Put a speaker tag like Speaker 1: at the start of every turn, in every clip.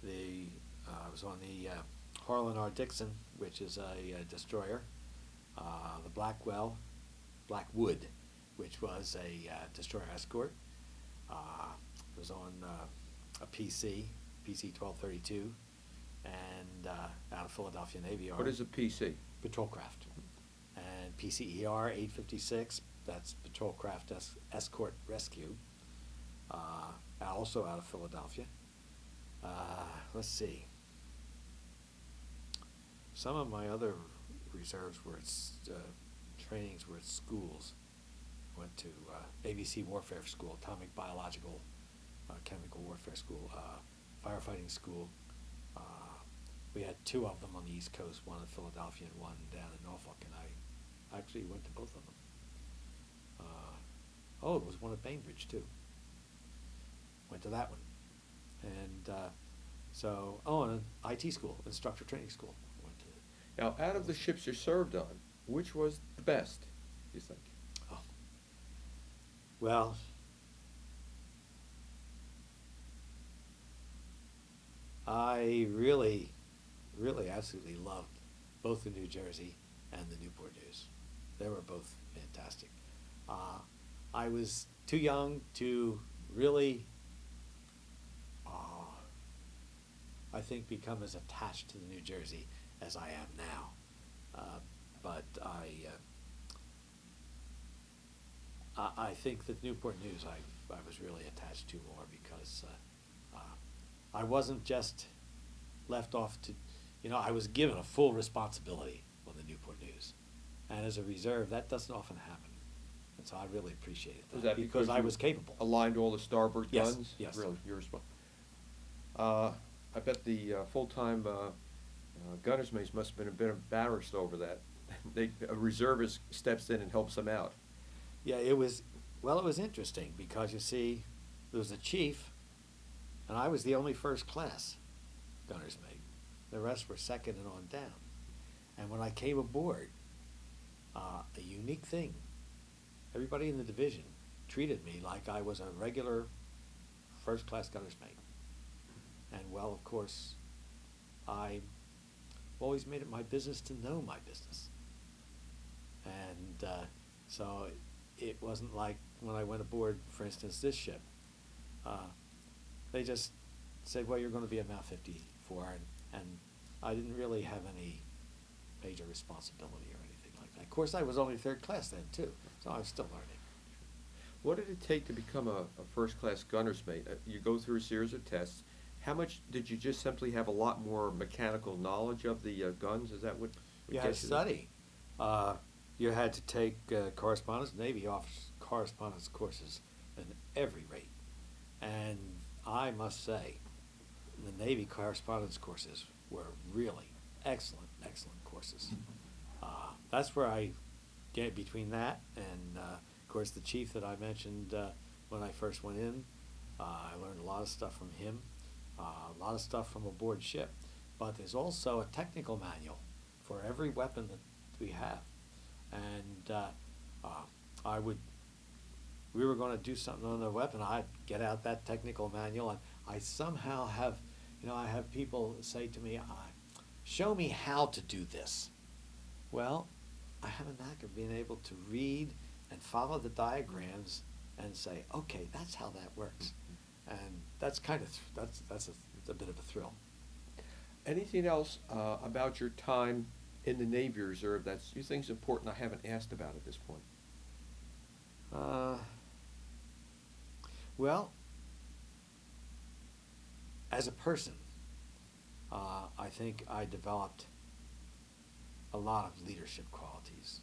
Speaker 1: I was on the Harlan R. Dixon, which is a destroyer. The Blackwood, which was a destroyer escort. It was on a PC 1232, and out of Philadelphia Navy Yard.
Speaker 2: What is a PC?
Speaker 1: Patrol craft. And PCER 856, that's Patrol Craft Escort Rescue, also out of Philadelphia. Let's see. Some of my other reserves were trainings were at schools. Went to ABC Warfare School, Atomic Biological Chemical Warfare School, Firefighting School. We had two of them on the East Coast, one in Philadelphia and one down in Norfolk, and I actually went to both of them. It was one at Bainbridge too. Went to that one. And and an IT school, instructor training school. Went to.
Speaker 2: Now, out of the ships you served on, which was the best, you think?
Speaker 1: Oh. Well, I really absolutely loved both the New Jersey and the Newport News. They were both fantastic. I was too young to really, I think, become as attached to the New Jersey as I am now. But I think that Newport News I was really attached to more because I wasn't just left off to, I was given a full responsibility on the Newport News. And as a reserve, that doesn't often happen. And so I really appreciated that,
Speaker 2: Was that
Speaker 1: because I was capable.
Speaker 2: Aligned all the starboard
Speaker 1: Yes,
Speaker 2: guns?
Speaker 1: yes.
Speaker 2: Really, you're responsible. I bet the full-time gunner's mates must have been a bit embarrassed over that. A reservist steps in and helps them out.
Speaker 1: Yeah, it was interesting because, you see, there was a chief, and I was the only first class gunner's mate. The rest were second and on down. And when I came aboard, a unique thing, everybody in the division treated me like I was a regular first class gunner's mate. And well, of course, I always made it my business to know my business. And so it wasn't like when I went aboard, for instance, this ship. They just said, well, you're going to be a MAF 54, and I didn't really have any major responsibility or anything like that. Of course, I was only third class then, too, so I was still learning.
Speaker 2: What did it take to become a first-class gunner's mate? You go through a series of tests. How much did you just simply have a lot more mechanical knowledge of the guns? Is that what
Speaker 1: You had to study. You had to take correspondence, Navy office correspondence courses at every rate. And I must say, the Navy correspondence courses were really excellent courses. That's where I get between that and, of course, the chief that I mentioned when I first went in. I learned a lot of stuff from him, a lot of stuff from aboard ship. But there's also a technical manual for every weapon that we have. And we were going to do something on the weapon, I'd get out that technical manual, and I somehow have, I have people say to me, show me how to do this. Well, I have a knack of being able to read and follow the diagrams and say, okay, that's how that works. And that's kind of, that's a bit of a thrill.
Speaker 2: Anything else about your time in the Navy Reserve that you think is important I haven't asked about at this point?
Speaker 1: Well, as a person, I think I developed a lot of leadership qualities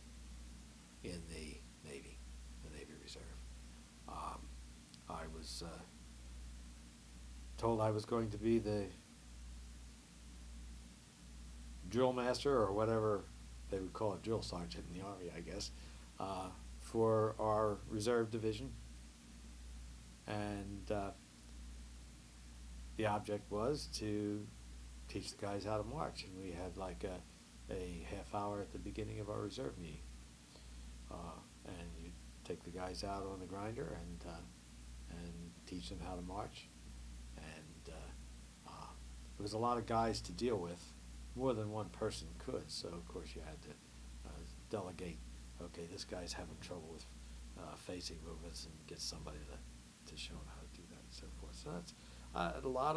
Speaker 1: in the Navy Reserve. I was told I was going to be the drill master, or whatever they would call it, drill sergeant in the Army, I guess, for our reserve division. And the object was to teach the guys how to march. And we had like a half hour at the beginning of our reserve meeting. And you take the guys out on the grinder and teach them how to march. And it was a lot of guys to deal with. More than one person could, so of course you had to delegate. Okay, this guy's having trouble with facing movements, and get somebody to show him how to do that, and so forth. So that's a lot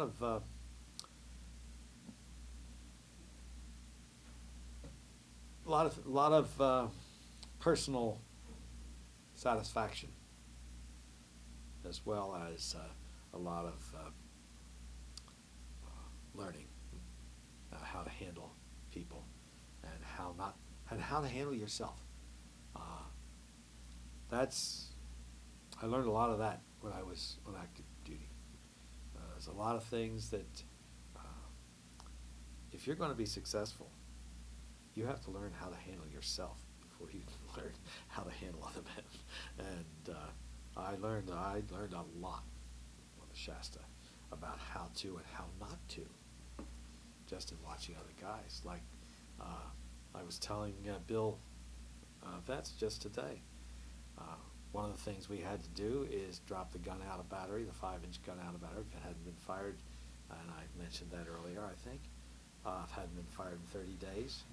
Speaker 1: of personal satisfaction, as well as a lot of learning how to handle people, and how to handle yourself. I learned a lot of that when I was on active duty. There's a lot of things that if you're going to be successful, you have to learn how to handle yourself before you can learn how to handle other men. And I learned a lot on the Shasta about how to and how not to, just in watching other guys. Like I was telling Bill Vets just today, one of the things we had to do is drop the gun out of battery, the 5-inch gun out of battery, if it hadn't been fired, and I mentioned that earlier, I think, if it hadn't been fired in 30 days.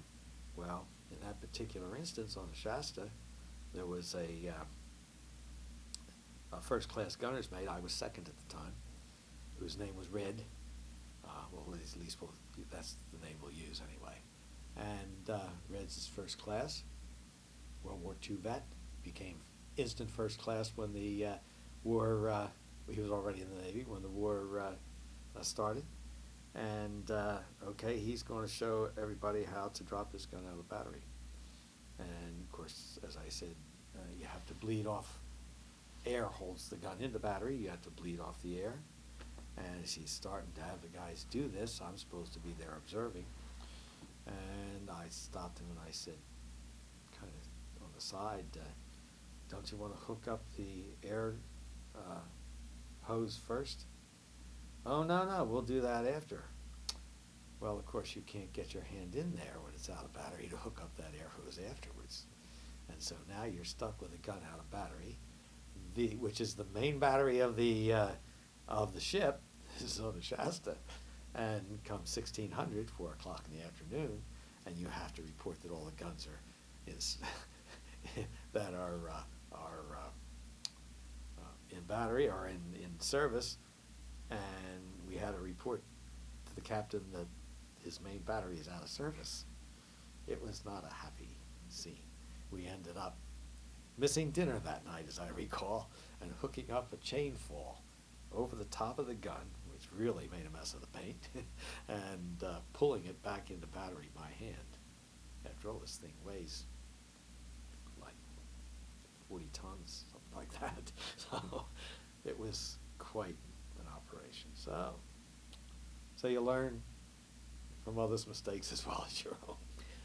Speaker 1: Well, in that particular instance on the Shasta, there was a first-class gunner's mate. I was second at the time, whose name was Red. Well, at least that's the name we'll use anyway. And Red's his first class, World War II vet, became instant first class when the war, he was already in the Navy when the war started. And okay, he's going to show everybody how to drop this gun out of the battery. And of course, as I said, you have to bleed off. Air holds the gun in the battery. You have to bleed off the air. And as he's starting to have the guys do this, I'm supposed to be there observing. And I stopped him and I said, kind of on the side, don't you want to hook up the air hose first? Oh, no, we'll do that after. Well, of course, you can't get your hand in there when it's out of battery to hook up that air hose afterwards. And so now you're stuck with a gun out of battery, which is the main battery of the ship. This is on the Shasta. And come 1600, 4 o'clock in the afternoon, and you have to report that all the guns are that are in battery or in service, and we had to report to the captain that his main battery is out of service. It was not a happy scene. We ended up missing dinner that night, as I recall, and hooking up a chain fall over the top of the gun, which really made a mess of the paint, and pulling it back into battery by hand. After all, this thing weighs like 40 tons, something like that. So it was quite an operation. So you learn from others' mistakes as well as your own.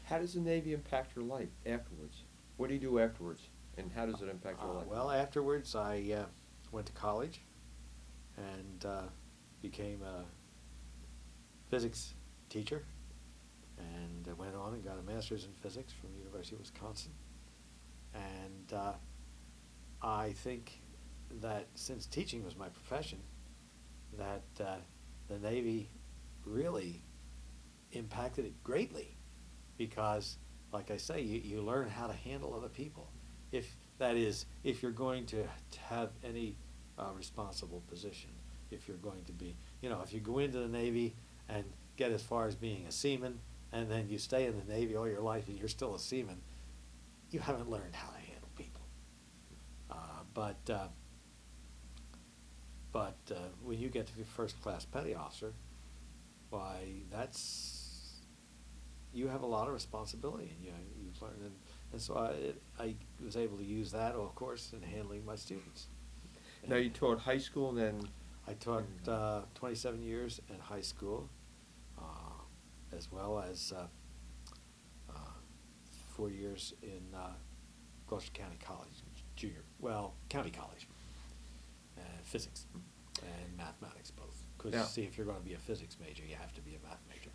Speaker 2: How does the Navy impact your life afterwards? What do you do afterwards, and how does it impact your life?
Speaker 1: Well, afterwards I went to college and became a physics teacher, and went on and got a master's in physics from the University of Wisconsin. And I think that since teaching was my profession, that the Navy really impacted it greatly, because, like I say, you learn how to handle other people. If you're going to have any responsible position, if you're going to be, if you go into the Navy and get as far as being a seaman, and then you stay in the Navy all your life and you're still a seaman, you haven't learned how to handle people. But when you get to be first class petty officer, why, you have a lot of responsibility, and you've learned, and so I was able to use that, of course, in handling my students.
Speaker 2: Now you taught high school, and then
Speaker 1: I taught 27 years in high school, as well as 4 years in Gloucester County College, County College, physics and mathematics both. Because see, if you're going to be a physics major, you have to be a math major.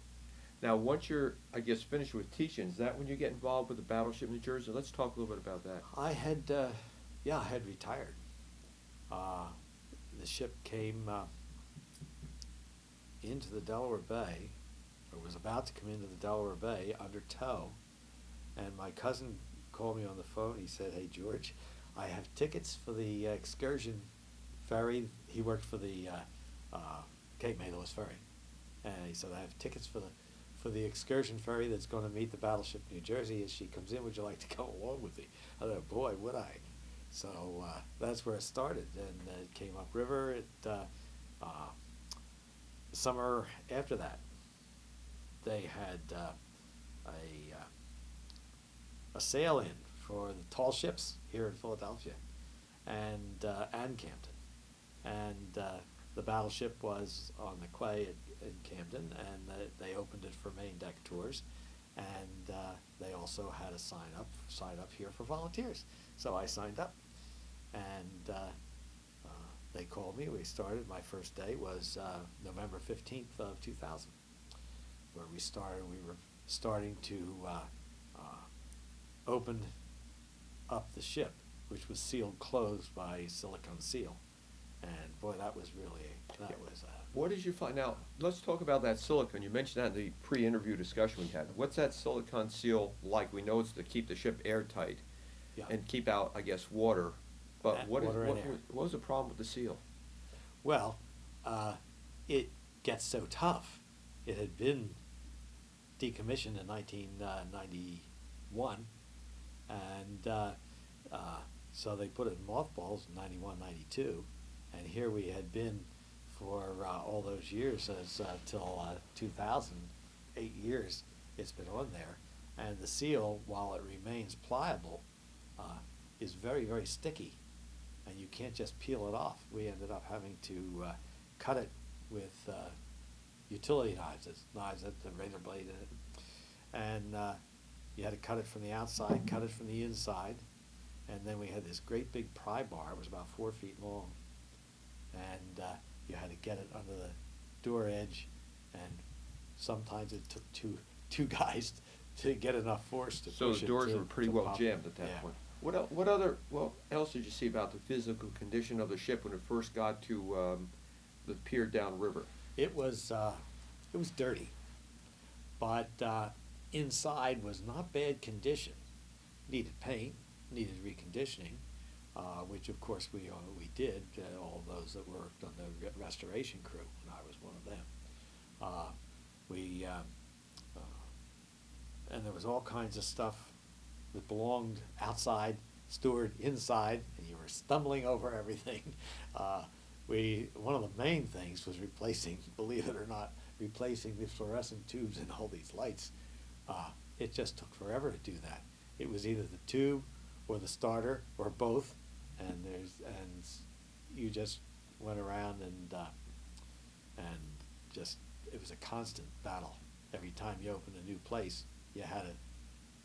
Speaker 2: Now, once you're, I guess, finished with teaching, is that when you get involved with the Battleship New Jersey? Let's talk a little bit about that.
Speaker 1: I had retired. The ship came into the Delaware Bay, or was about to come into the Delaware Bay under tow, and my cousin called me on the phone. He said, "Hey George, I have tickets for the excursion ferry." He worked for the Cape May Lewis ferry, and he said, "I have tickets for the excursion ferry that's going to meet the Battleship New Jersey as she comes in. Would you like to come along with me?" I thought, boy, would I. So that's where it started, and it came upriver. Summer after that, they had a sail in for the tall ships here in Philadelphia and Camden, and the battleship was on the quay in Camden, and they opened it for main deck tours, and they also had a sign up here for volunteers. So I signed up, and they called me. We started. My first day was November 15th of 2000, where we started. We were starting to open up the ship, which was sealed closed by silicone seal, and boy, that was
Speaker 2: What did you find? Now, let's talk about that silicone. You mentioned that in the pre-interview discussion we had. What's that silicone seal like? We know it's to keep the ship airtight,
Speaker 1: yeah.
Speaker 2: and keep out, I guess, water. But what
Speaker 1: Water and air.
Speaker 2: was the problem with the seal?
Speaker 1: Well, it gets so tough. It had been decommissioned in 1991, and so they put it in mothballs in 91, 92, and here we had been for all those years, till 2000, 8 years it's been on there, and the seal, while it remains pliable, is very, very sticky, and you can't just peel it off. We ended up having to cut it with utility knives at the razor blade in it, and you had to cut it from the outside, cut it from the inside, and then we had this great big pry bar. It was about 4 feet long, and you had to get it under the door edge, and sometimes it took two guys to get enough force to
Speaker 2: So
Speaker 1: push
Speaker 2: the
Speaker 1: it
Speaker 2: doors
Speaker 1: to
Speaker 2: were pretty well
Speaker 1: pop.
Speaker 2: jammed at that
Speaker 1: Yeah.
Speaker 2: point. What else did you see about the physical condition of the ship when it first got to the pier downriver?
Speaker 1: It was dirty, but inside was not bad condition. Needed paint, needed reconditioning, which of course we did. All those that worked on the restoration crew, and I was one of them. And there was all kinds of stuff that belonged outside, stored inside, and you were stumbling over everything. One of the main things was replacing, believe it or not, replacing the fluorescent tubes in all these lights. It just took forever to do that. It was either the tube or the starter or both, and you just went around and just, it was a constant battle. Every time you opened a new place, you had to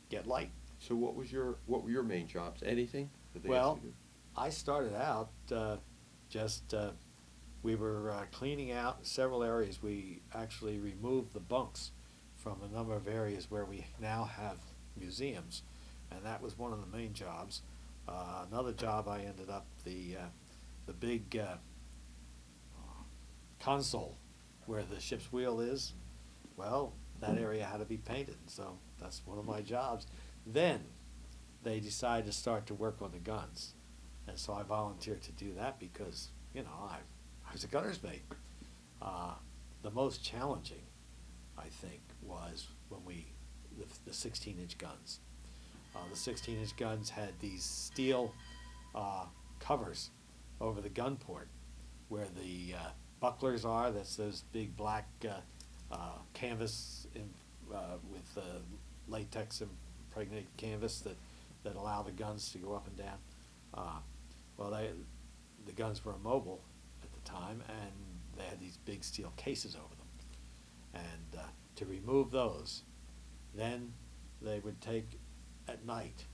Speaker 1: get light.
Speaker 2: So what were your main jobs? Anything that they
Speaker 1: Well,
Speaker 2: asked you to do?
Speaker 1: I started out we were cleaning out several areas. We actually removed the bunks from a number of areas where we now have museums, and that was one of the main jobs. Another job, I ended up the big console where the ship's wheel is. Well, that area had to be painted, so that's one of my jobs. Then they decided to start to work on the guns, and so I volunteered to do that because I was a gunner's mate. The most challenging, I think, was when the 16-inch guns. The 16-inch guns had these steel covers over the gun port where the bucklers are. That's those big black canvas with latex impregnated canvas that allow the guns to go up and down. The guns were immobile at the time, and they had these big steel cases over them. And to remove those, then they would take, at night,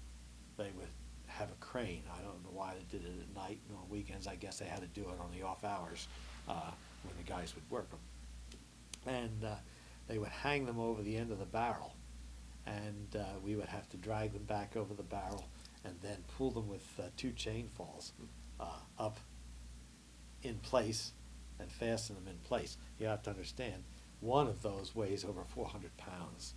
Speaker 1: they would have a crane. I don't know why they did it at night, and on weekends I guess they had to do it on the off hours when the guys would work them. And they would hang them over the end of the barrel, and we would have to drag them back over the barrel and then pull them with 2 chain falls up in place and fasten them in place. You have to understand, one of those weighs over 400 pounds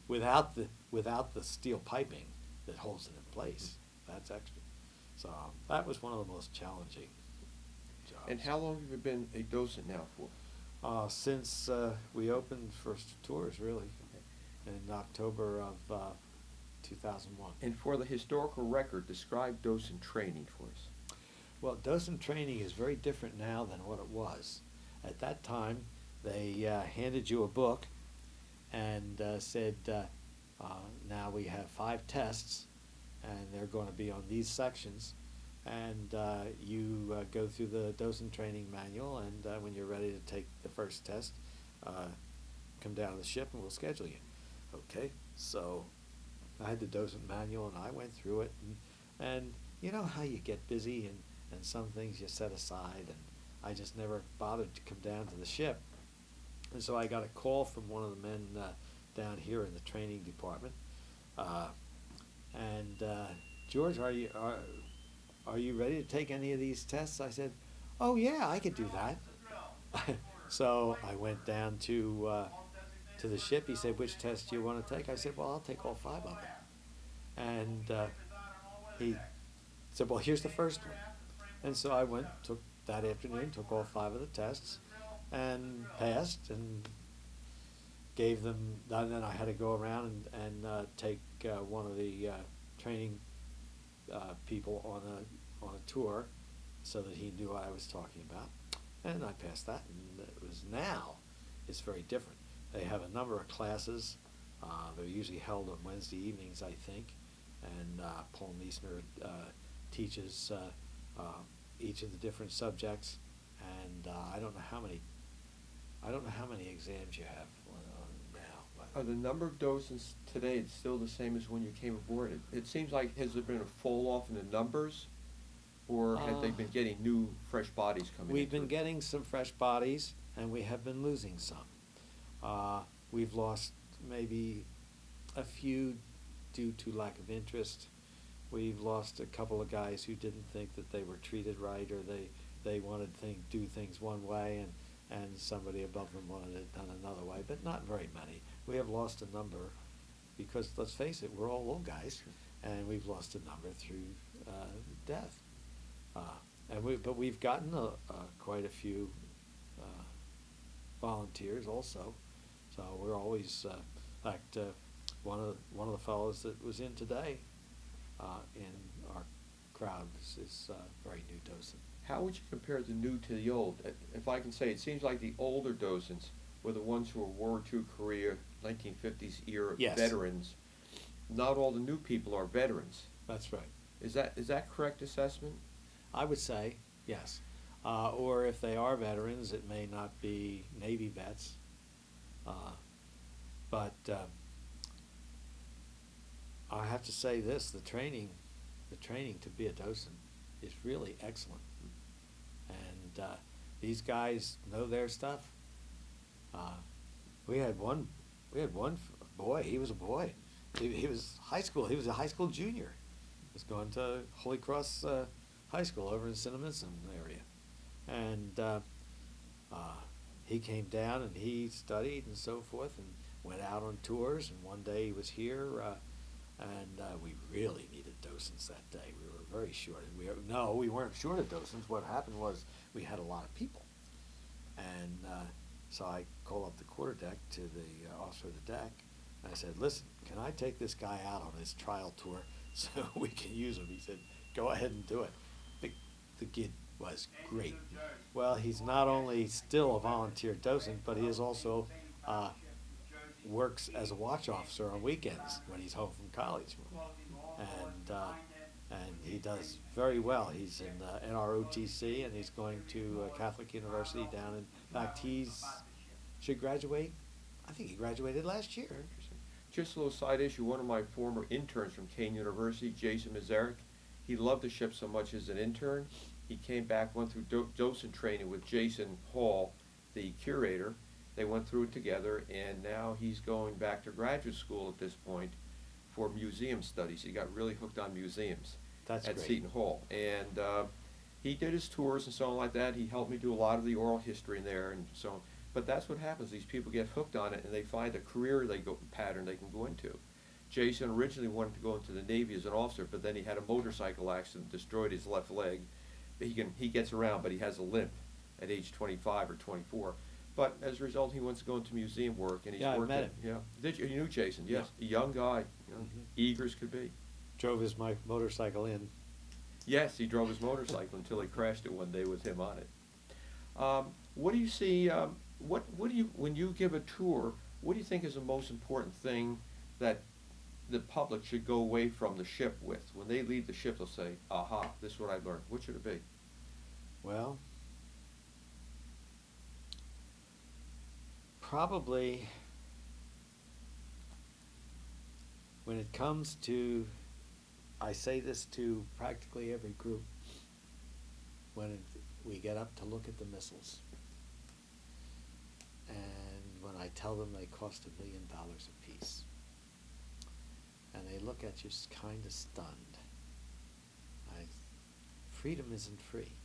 Speaker 1: without the steel piping that holds it in place. That's extra. So that was one of the most challenging jobs.
Speaker 2: And how long have you been a docent now for?
Speaker 1: Since we opened first tours, really, in October of 2001.
Speaker 2: And for the historical record, describe docent training for us.
Speaker 1: Well, docent training is very different now than what it was. At that time, they handed you a book and said, now we have 5 tests, and they're going to be on these sections. And you go through the docent training manual, and when you're ready to take the first test, come down to the ship and we'll schedule you. Okay, so I had the docent manual and I went through it, and you know how you get busy and some things you set aside, and I just never bothered to come down to the ship. And so I got a call from one of the men down here in the training department, and George, are you ready to take any of these tests? I said, oh yeah, I could do that. So I went down to the ship. He said, which test do you want to take? I said, well, I'll take all 5 of them. And he said, well, here's the first one. And so I went, took that afternoon, took all 5 of the tests, and passed, and gave them. And then I had to go around and take one of the training people on a tour, so that he knew what I was talking about, and I passed that. And it's very different. They have a number of classes. They're usually held on Wednesday evenings, I think, and Paul Meissner teaches each of the different subjects, and I don't know how many exams you have now.
Speaker 2: Are the number of docents today still the same as when you came aboard? It seems like, has there been a fall off in the numbers, or have they been getting new, fresh bodies coming in?
Speaker 1: We've been getting some fresh bodies, and we have been losing some. We've lost maybe a few due to lack of interest. We've lost a couple of guys who didn't think that they were treated right, or they wanted to do things one way, and somebody above them wanted it done another way, but not very many. We have lost a number because, let's face it, we're all old guys, and we've lost a number through death. But we've gotten quite a few volunteers also. So we're always, in fact, one of the fellows that was in today in our crowd is a very new docent.
Speaker 2: How would you compare the new to the old? If I can say, it seems like the older docents were the ones who were World War II Korea, 1950s era veterans. Not all the new people are veterans.
Speaker 1: That's right.
Speaker 2: Is that correct assessment?
Speaker 1: I would say yes. Or if they are veterans, it may not be Navy vets. But I have to say this: the training to be a docent is really excellent, and these guys know their stuff. We had one boy. He was a boy. He was high school. He was a high school junior. He was going to Holy Cross High School over in Cinnaminson area, and he came down and he studied and so forth and went out on tours. And one day he was here, and we really needed docents that day. We were very short. We weren't short of docents. What happened was we had a lot of people, and so I called up the quarterdeck to the officer of the deck, and I said, "Listen, can I take this guy out on his trial tour so we can use him?" He said, "Go ahead and do it." The kid was great. Well, he's not only still a volunteer docent, but he is also works as a watch officer on weekends when he's home from college, and he does very well. He's in NROTC, and he's going to Catholic University down in fact, should graduate. I think he graduated last year.
Speaker 2: Interesting. Just a little side issue. One of my former interns from Kane University, Jason Mazarek, he loved the ship so much as an intern. He came back, went through docent training with Jason Hall, the curator. They went through it together, and now he's going back to graduate school at this point for museum studies. He got really hooked on museums
Speaker 1: That's
Speaker 2: at
Speaker 1: great.
Speaker 2: Seton Hall. And He did his tours and so on like that. He helped me do a lot of the oral history in there and so on. But that's what happens. These people get hooked on it and they find a career pattern they can go into. Jason originally wanted to go into the Navy as an officer, but then he had a motorcycle accident, destroyed his left leg. He gets around, but he has a limp at age 25 or 24. But as a result, he wants to go into museum work, and he's
Speaker 1: Yeah, I
Speaker 2: worked
Speaker 1: met
Speaker 2: at,
Speaker 1: him.
Speaker 2: yeah. Did you knew Jason? Yes,
Speaker 1: Yeah.
Speaker 2: a young guy,
Speaker 1: Mhm.
Speaker 2: eager as could be.
Speaker 1: Drove his motorcycle in.
Speaker 2: Yes, he drove his motorcycle until he crashed it one day with him on it. What do you see? What do you when you give a tour? What do you think is the most important thing that the public should go away from the ship with? When they leave the ship, they'll say, "Aha, this is what I learned." What should it be?
Speaker 1: Well, probably when it comes to, I say this to practically every group, we get up to look at the missiles, and when I tell them they cost $1 million a piece, and they look at you kind of stunned, freedom isn't free,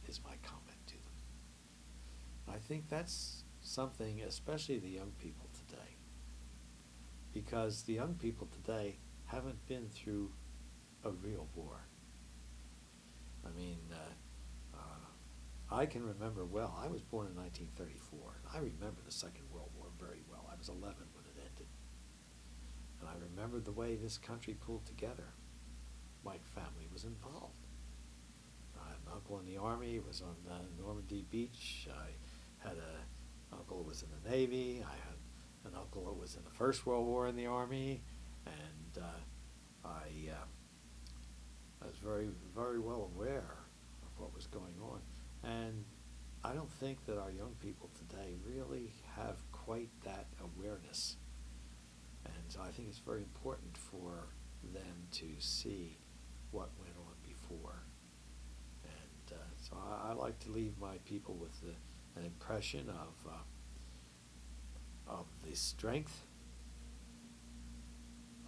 Speaker 1: is my comment to them. I think that's something, especially the young people today, because the young people today haven't been through a real war. I mean, I can remember well, I was born in 1934, and I remember the Second World War very well. I was 11 when it ended. And I remember the way this country pulled together. My family was involved. I had an uncle in the Army, he was on Normandy Beach. I had an uncle who was in the Navy. I had an uncle who was in the First World War in the Army. And I was very, very well aware of what was going on. And I don't think that our young people today really have quite that awareness. And so I think it's very important for them to see what went on before. And so I like to leave my people with an impression of the strength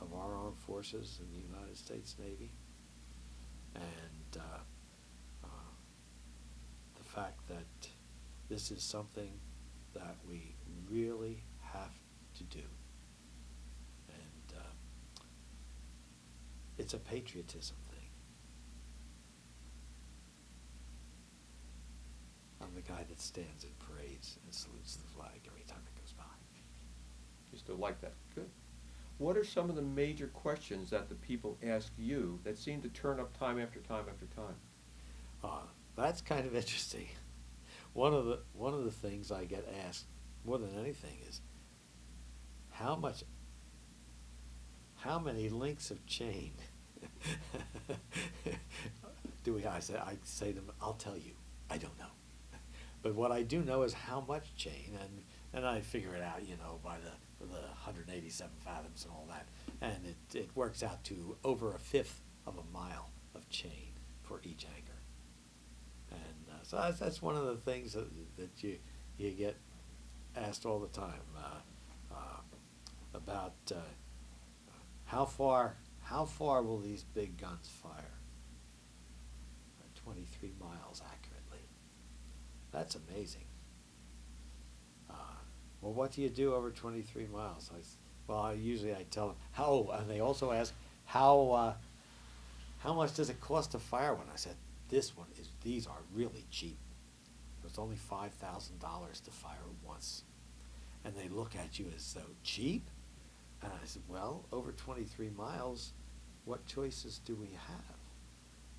Speaker 1: of our armed forces in the United States Navy, and the fact that this is something that we really have to do. And it's a patriotism thing. I'm the guy that stands in parades and salutes the flag every time it goes by.
Speaker 2: You still like that? Good. What are some of the major questions that the people ask you that seem to turn up time after time after time?
Speaker 1: That's kind of interesting. One of the things I get asked more than anything is how many links of chain do we? I say to them, I'll tell you, I don't know. But what I do know is how much chain, and I figure it out, by the 187 fathoms and all that, and it works out to over 1/5 of a mile of chain for each anchor. And so that's one of the things that you get asked all the time about how far will these big guns fire? 23 miles accurately. That's amazing. Well, what do you do over 23 miles? I tell them and they also ask how much does it cost to fire one? I said, these are really cheap. It's only $5,000 to fire once. And they look at you as though cheap? And I said, well, over 23 miles, what choices do we have?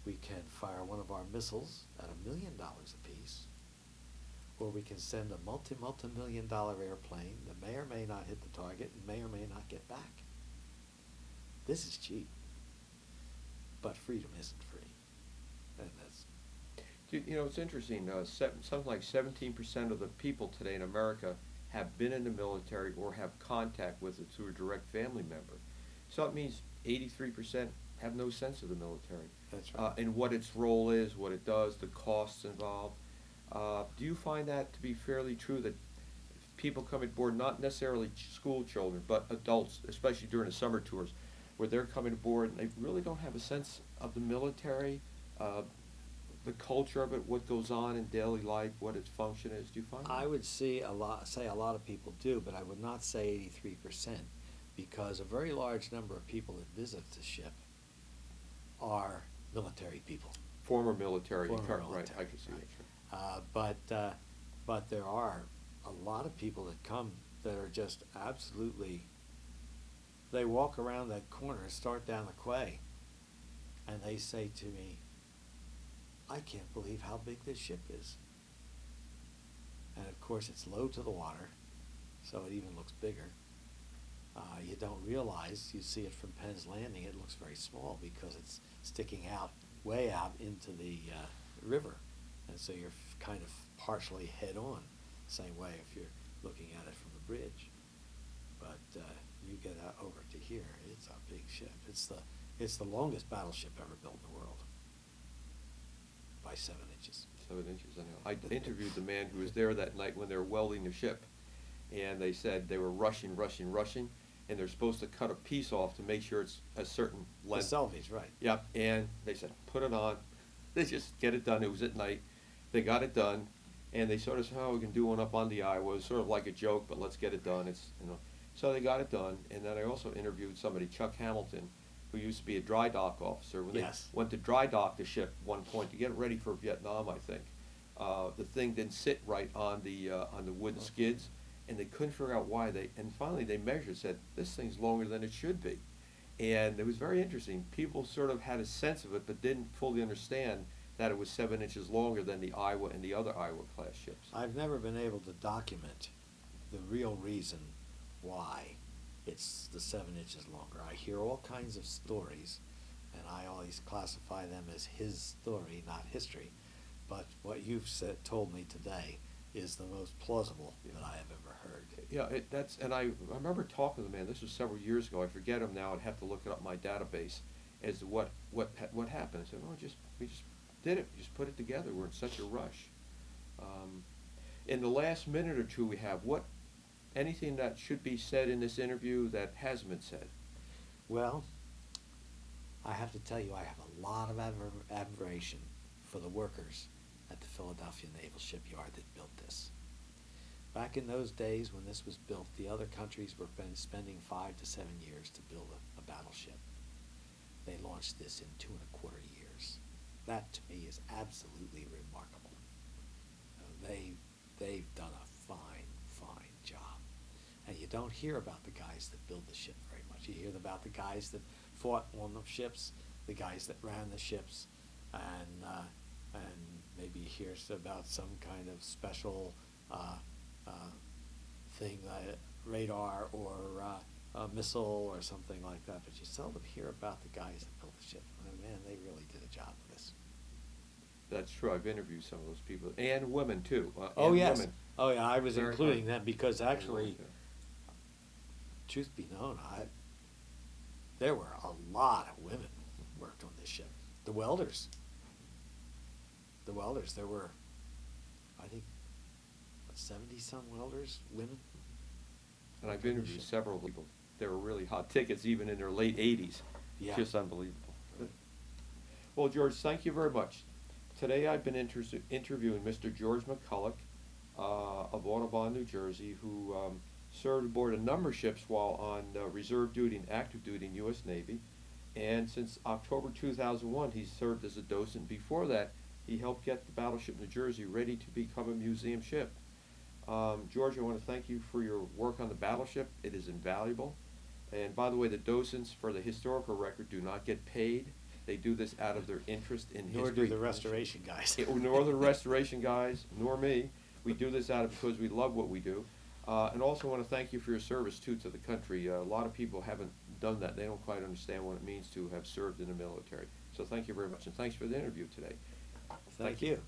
Speaker 1: We can fire one of our missiles at $1 million apiece, or we can send a multi-million-dollar airplane that may or may not hit the target and may or may not get back. This is cheap, but freedom isn't free. And that's...
Speaker 2: It's interesting. Something like 17% of the people today in America have been in the military or have contact with it through a direct family member. So it means 83% have no sense of the military.
Speaker 1: That's right.
Speaker 2: And what its role is, what it does, the costs involved. Do you find that to be fairly true, that people come aboard, not necessarily school children, but adults, especially during the summer tours, where they're coming aboard and they really don't have a sense of the military, the culture of it, what goes on in daily life, what its function is? Do you find
Speaker 1: I
Speaker 2: that?
Speaker 1: would say a lot of people do, but I would not say 83%, because a very large number of people that visit the ship are military people.
Speaker 2: Former military,
Speaker 1: Former
Speaker 2: right,
Speaker 1: military,
Speaker 2: I can see
Speaker 1: right.
Speaker 2: that, sure.
Speaker 1: But there are a lot of people that come that are just absolutely. They walk around that corner, start down the quay, and they say to me, "I can't believe how big this ship is." And of course, it's low to the water, so it even looks bigger. You don't realize, you see it from Penn's Landing, it looks very small because it's sticking out, way out into the river. And so you're kind of partially head on, same way if you're looking at it from the bridge. But you get out over to here, it's a big ship. It's the longest battleship ever built in the world by 7 inches.
Speaker 2: 7 inches, I know. I interviewed the man who was there that night when they were welding the ship, and they said they were rushing, and they're supposed to cut a piece off to make sure it's a certain length.
Speaker 1: The Selvies, right.
Speaker 2: Yep, and they said, put it on. They just get it done. It was at night. They got it done, and they sort of said, oh, we can do one up on the Iowa. It was sort of like a joke, but let's get it done. So they got it done, and then I also interviewed somebody, Chuck Hamilton, who used to be a dry dock officer. When
Speaker 1: Yes.
Speaker 2: they went to dry dock the ship at one point to get it ready for Vietnam, I think, the thing didn't sit right on the wooden skids, and they couldn't figure out why. And finally they measured, said, this thing's longer than it should be. And it was very interesting. People sort of had a sense of it, but didn't fully understand that it was 7 inches longer than the Iowa and the other Iowa class ships.
Speaker 1: I've never been able to document the real reason why it's the 7 inches longer. I hear all kinds of stories, and I always classify them as his story, not history. But what you've told me today is the most plausible that I have ever heard.
Speaker 2: Yeah, and I remember talking to the man. This was several years ago. I forget him now. I'd have to look it up in my database as to what happened. I said, "Oh, we just did it. We just put it together. We're in such a rush." In the last minute or two we have, anything that should be said in this interview that hasn't been said?
Speaker 1: Well, I have to tell you, I have a lot of admiration for the workers at the Philadelphia Naval Shipyard that built this. Back in those days when this was built, the other countries were spending 5 to 7 years to build a battleship. They launched this in 2.25 years. That to me is absolutely remarkable. They've done a fine job. And you don't hear about the guys that build the ship very much. You hear about the guys that fought on the ships, the guys that ran the ships, and maybe you hear about some kind of special thing, radar or a missile or something like that. But you seldom hear about the guys that built the ship. And man, they really did a job with this.
Speaker 2: That's true. I've interviewed some of those people, and women too.
Speaker 1: Oh
Speaker 2: and
Speaker 1: yes.
Speaker 2: Women.
Speaker 1: Oh yeah. I was
Speaker 2: Very
Speaker 1: including
Speaker 2: high.
Speaker 1: them because actually,
Speaker 2: Yeah.
Speaker 1: truth be known, there were a lot of women who worked on this ship. The welders. There were, I think, 70-some welders, women.
Speaker 2: And I've interviewed several people. They were really hot tickets, even in their late 80s.
Speaker 1: Yeah.
Speaker 2: Just unbelievable. Well, George, thank you very much. Today I've been interviewing Mr. George MacCulloch of Audubon, New Jersey, who served aboard a number of ships while on reserve duty and active duty in U.S. Navy. And since October 2001, he served as a docent. Before that, he helped get the Battleship New Jersey ready to become a museum ship. George, I want to thank you for your work on the battleship. It is invaluable. And by the way, the docents for the historical record do not get paid. They do this out of their interest in history.
Speaker 1: Nor do the restoration guys.
Speaker 2: Nor the restoration guys, nor me. We do this out of because we love what we do. And also want to thank you for your service, too, to the country. A lot of people haven't done that. They don't quite understand what it means to have served in the military. So thank you very much, and thanks for the interview today.
Speaker 1: Thank you.